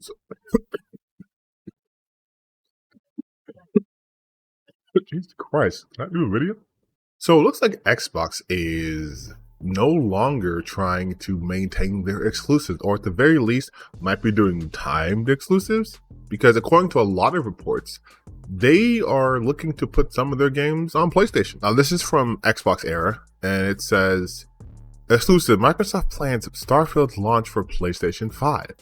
So, Jesus Christ, can I do a video? So it looks like Xbox is no longer trying to maintain their exclusives, or at the very least, might be doing timed exclusives. Because according to a lot of reports, they are looking to put some of their games on PlayStation. Now, this is from Xbox Era, and it says, exclusive, Microsoft plans Starfield launch for PlayStation 5.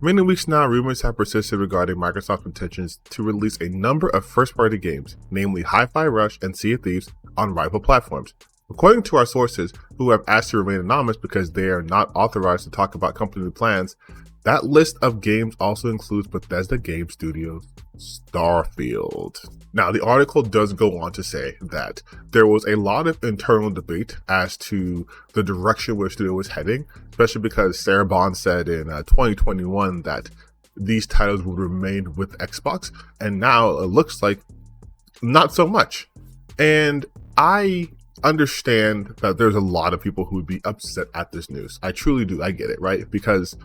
Many weeks now, rumors have persisted regarding Microsoft's intentions to release a number of first-party games, namely Hi-Fi Rush and Sea of Thieves, on rival platforms. According to our sources, who have asked to remain anonymous because they are not authorized to talk about company plans, that list of games also includes Bethesda Game Studios' Starfield. Now, the article does go on to say that there was a lot of internal debate as to the direction where the studio was heading, especially because Sarah Bond said in 2021 that these titles would remain with Xbox, and now it looks like not so much. And I understand that there's a lot of people who would be upset at this news. I truly do. I get it, right? Because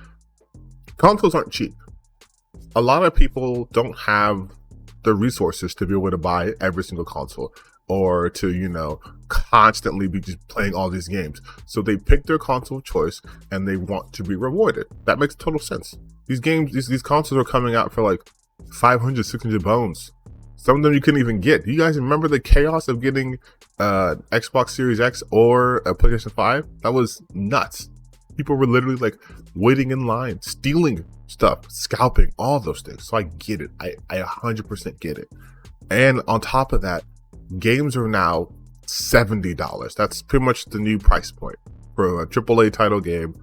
consoles aren't cheap. A lot of people don't have the resources to be able to buy every single console, or to, constantly be just playing all these games. So they pick their console of choice and they want to be rewarded. That makes total sense. These games, these consoles are coming out for like 500, 600 bones. Some of them you couldn't even get. Do you guys remember the chaos of getting Xbox Series X or a PlayStation 5? That was nuts. People were literally like waiting in line, stealing stuff, scalping, all those things. So I get it. I 100% get it. And on top of that, games are now $70. That's pretty much the new price point for a AAA title game.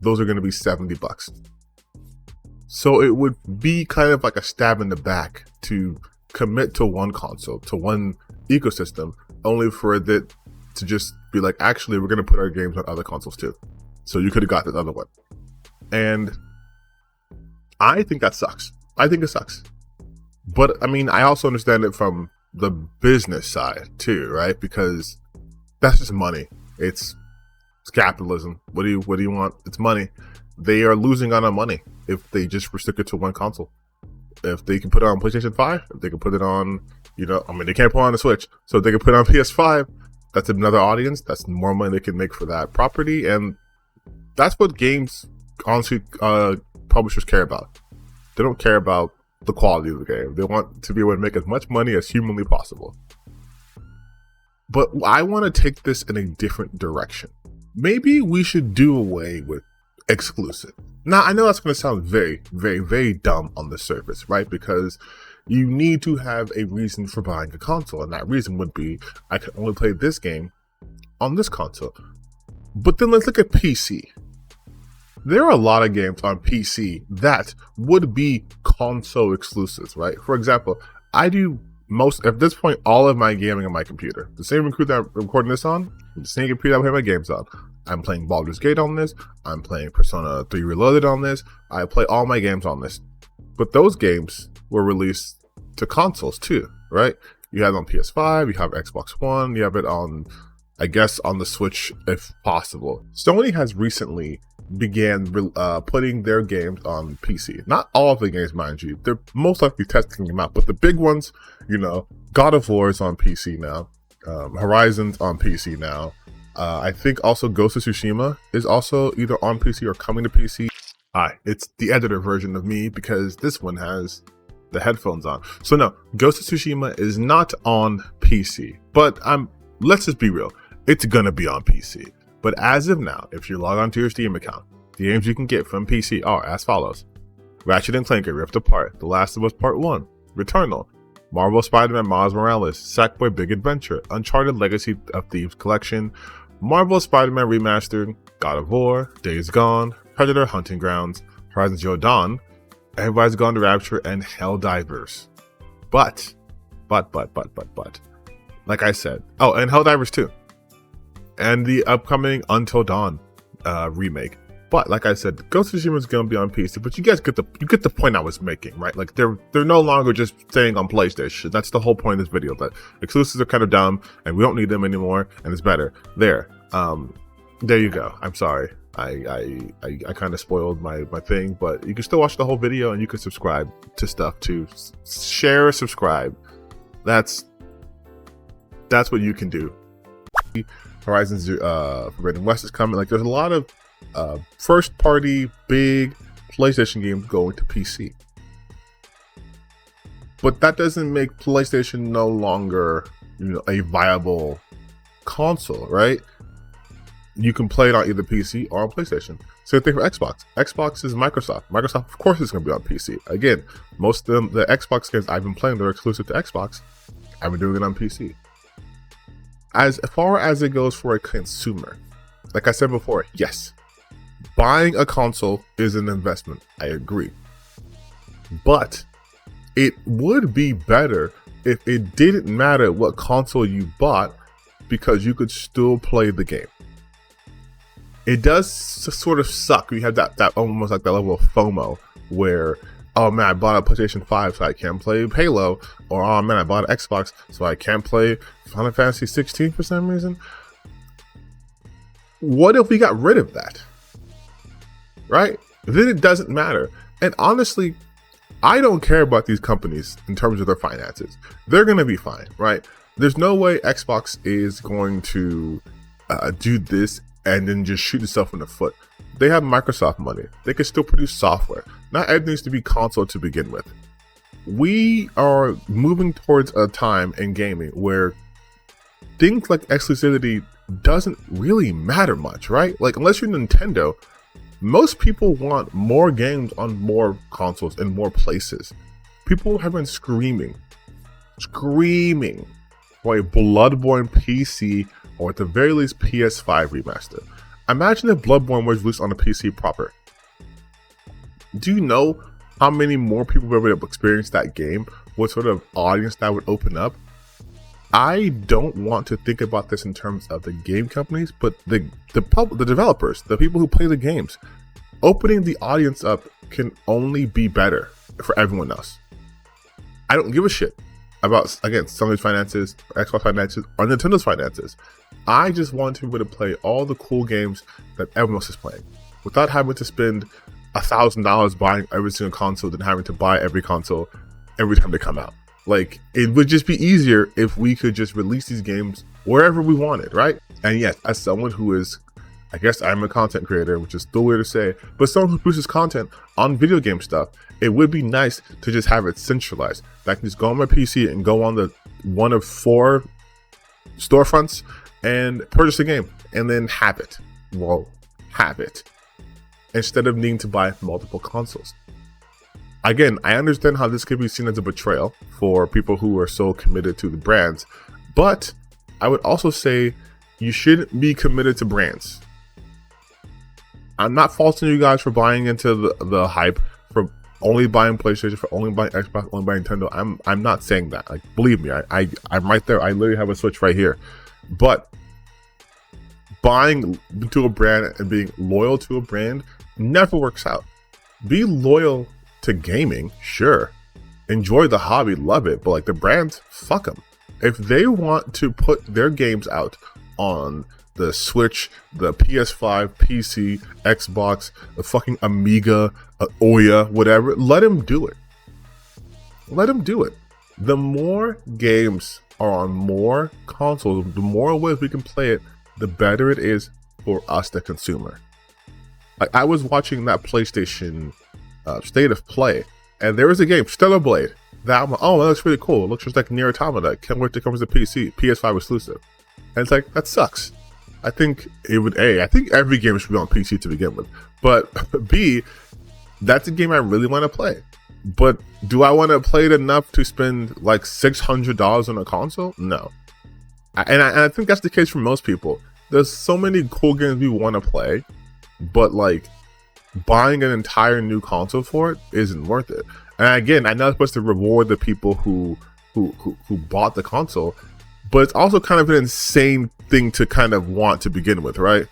Those are going to be $70. So it would be kind of like a stab in the back to commit to one console, to one ecosystem, only for it to just be like, actually, we're going to put our games on other consoles too. So you could have got the other one. And I think that sucks. I think it sucks. But I mean, I also understand it from the business side too, right? Because that's just money. It's capitalism. What do you want? It's money. They are losing out on money if they just restrict it to one console. If they can put it on PlayStation 5, if they can put it on, they can't put it on the Switch. So if they can put it on PS5, that's another audience. That's more money they can make for that property. And that's what games, honestly, publishers care about. They don't care about the quality of the game. They want to be able to make as much money as humanly possible. But I want to take this in a different direction. Maybe we should do away with exclusive. Now, I know that's going to sound very, very, very dumb on the surface, right? Because you need to have a reason for buying a console, and that reason would be, I can only play this game on this console. But then let's look at PC. There are a lot of games on PC that would be console exclusives, right? For example, I do at this point, all of my gaming on my computer. The same computer that I'm recording this on, the same computer I play my games on. I'm playing Baldur's Gate on this. I'm playing Persona 3 Reloaded on this. I play all my games on this. But those games were released to consoles too, right? You have it on PS5, you have Xbox One, you have it on, I guess, on the Switch if possible. Sony has recently began putting their games on PC. Not all of the games, mind you. They're most likely testing them out, but the big ones, God of War is on PC now. Horizon's on PC now. I think also Ghost of Tsushima is also either on PC or coming to PC. Hi, it's the editor version of me because this one has the headphones on. So no, Ghost of Tsushima is not on PC, but let's just be real. It's gonna be on PC. But as of now, if you log onto your Steam account, the games you can get from PC are as follows: Ratchet & Clank Rift Apart, The Last of Us Part 1, Returnal, Marvel Spider-Man Miles Morales, Sackboy Big Adventure, Uncharted Legacy of Thieves Collection, Marvel Spider-Man Remastered, God of War, Days Gone, Predator Hunting Grounds, Horizon Zero Dawn, Everybody's Gone to Rapture, and Helldivers. But, like I said, and Helldivers 2. And the upcoming Until Dawn remake. But like I said, Ghost of Tsushima is going to be on PC. But you guys get the point I was making, right? Like they're no longer just staying on PlayStation. That's the whole point of this video. That exclusives are kind of dumb, and we don't need them anymore, and it's better. There you go. I'm sorry. I kind of spoiled my thing, but you can still watch the whole video and you can subscribe to stuff too. Share, subscribe. That's what you can do. Horizon Forbidden West is coming. Like, there's a lot of first party big PlayStation games going to PC. But that doesn't make PlayStation no longer, a viable console, right? You can play it on either PC or on PlayStation. Same thing for Xbox. Xbox is Microsoft. Microsoft, of course, is going to be on PC. Again, most of the Xbox games I've been playing, they're exclusive to Xbox. I've been doing it on PC. As far as it goes for a consumer, like I said before, yes, buying a console is an investment. I agree. But it would be better if it didn't matter what console you bought, because you could still play the game. It does sort of suck. You have that almost like that level of FOMO where, oh man, I bought a PlayStation 5 so I can't play Halo, or oh man, I bought an Xbox so I can't play Final Fantasy 16 for some reason. What if we got rid of that? Right? Then it doesn't matter. And honestly, I don't care about these companies in terms of their finances. They're going to be fine, right? There's no way Xbox is going to do this and then just shoot itself in the foot. They have Microsoft money. They can still produce software. Not everything needs to be console to begin with. We are moving towards a time in gaming where things like exclusivity doesn't really matter much, right? Like, unless you're Nintendo, most people want more games on more consoles in more places. People have been screaming for a Bloodborne PC, or at the very least PS5 remaster. Imagine if Bloodborne was released on a PC proper. Do you know how many more people would have experienced that game? What sort of audience that would open up? I don't want to think about this in terms of the game companies, but the developers, the people who play the games. Opening the audience up can only be better for everyone else. I don't give a shit about, again, Sony's finances, or Xbox finances, or Nintendo's finances. I just want to be able to play all the cool games that everyone else is playing without having to spend $1,000 buying every single console than having to buy every console every time they come out. Like, it would just be easier if we could just release these games wherever we wanted, right? And yes, as someone who is, I guess I'm a content creator, which is still weird to say, but someone who produces content on video game stuff, it would be nice to just have it centralized. That I can just go on my PC and go on the one of 4 storefronts and purchase a game and then have it. Well, have it. Instead of needing to buy multiple consoles. Again, I understand how this could be seen as a betrayal for people who are so committed to the brands, but I would also say you shouldn't be committed to brands. I'm not faulting you guys for buying into the hype, for only buying PlayStation, for only buying Xbox, only buying Nintendo. I'm not saying that. Like, believe me, I'm right there. I literally have a Switch right here. But buying to a brand and being loyal to a brand never works out. Be loyal to gaming, sure. Enjoy the hobby, love it, but like, the brands, fuck them. If they want to put their games out on the Switch, the PS5, PC, Xbox, the fucking Amiga, Ouya, whatever, let them do it. Let them do it. The more games are on more consoles, the more ways we can play it, the better it is for us, the consumer. Like, I was watching that PlayStation State of Play, and there was a game, Stellar Blade, that I'm like, oh, that looks really cool. It looks just like Nier Automata. Can't wait to come to PC, PS5 exclusive. And it's like, that sucks. I think it would, I think every game should be on PC to begin with. But B, that's a game I really want to play. But do I want to play it enough to spend like $600 on a console? No. And I think that's the case for most people. There's so many cool games we want to play, but like, buying an entire new console for it isn't worth it. And again, I know it's supposed to reward the people who bought the console, but it's also kind of an insane thing to kind of want to begin with, right?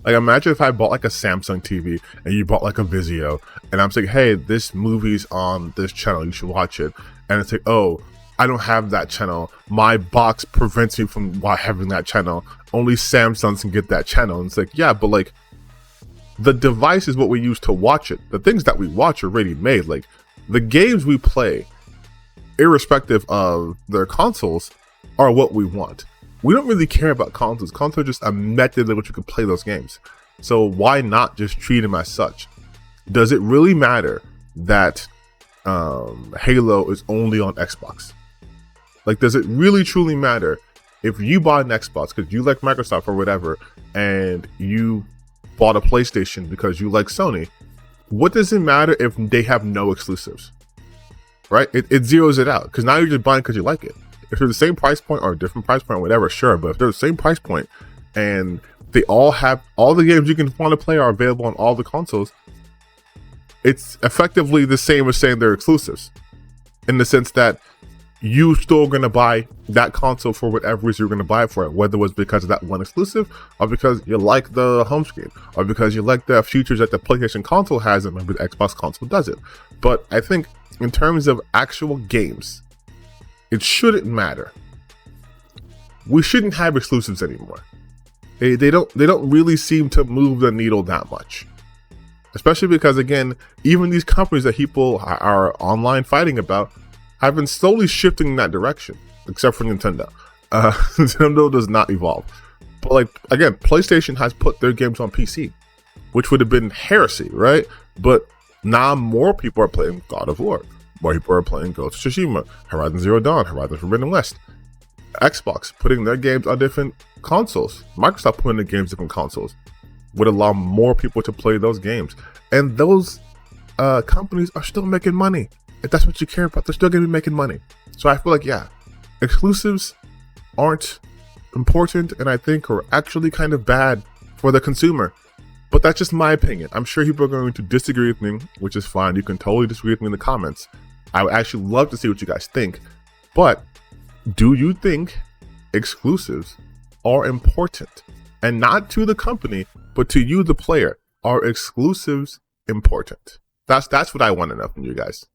Like, imagine if I bought like a Samsung TV and you bought like a Vizio, and I'm saying, hey, this movie's on this channel, you should watch it. And it's like, oh, I don't have that channel. My box prevents me from having that channel. Only Samsungs can get that channel. And it's like, yeah, but like, The device is what we use to watch it. The things that we watch are already made. Like the games we play, irrespective of their consoles, are what we want. We don't really care about consoles. Consoles are just a method in which you can play those games. So why not just treat them as such? Does it really matter that Halo is only on Xbox? Like, does it really truly matter if you bought an Xbox because you like Microsoft or whatever, and you bought a PlayStation because you like Sony? What does it matter if they have no exclusives? Right? It zeroes it out, because now you're just buying because you like it. If they're the same price point or a different price point or whatever, sure. But if they're the same price point and they all have all the games you can want to play are available on all the consoles, it's effectively the same as saying they're exclusives, in the sense that you still going to buy that console for whatever reason you're going to buy it for it, whether it was because of that one exclusive, or because you like the home screen, or because you like the features that the PlayStation console has and maybe the Xbox console doesn't. But I think in terms of actual games, it shouldn't matter. We shouldn't have exclusives anymore. They don't really seem to move the needle that much. Especially because, again, even these companies that people are online fighting about have been slowly shifting in that direction, except for Nintendo. Nintendo does not evolve. But, like, again, PlayStation has put their games on PC, which would have been heresy, right? But now more people are playing God of War. More people are playing Ghost of Tsushima, Horizon Zero Dawn, Horizon Forbidden West. Xbox putting their games on different consoles. Microsoft putting their games on different consoles would allow more people to play those games. And those companies are still making money. If that's what you care about, they're still going to be making money. So I feel like, yeah, exclusives aren't important, and I think are actually kind of bad for the consumer. But that's just my opinion. I'm sure people are going to disagree with me, which is fine. You can totally disagree with me in the comments. I would actually love to see what you guys think. But do you think exclusives are important? And not to the company, but to you, the player. Are exclusives important? That's what I want to know from you guys.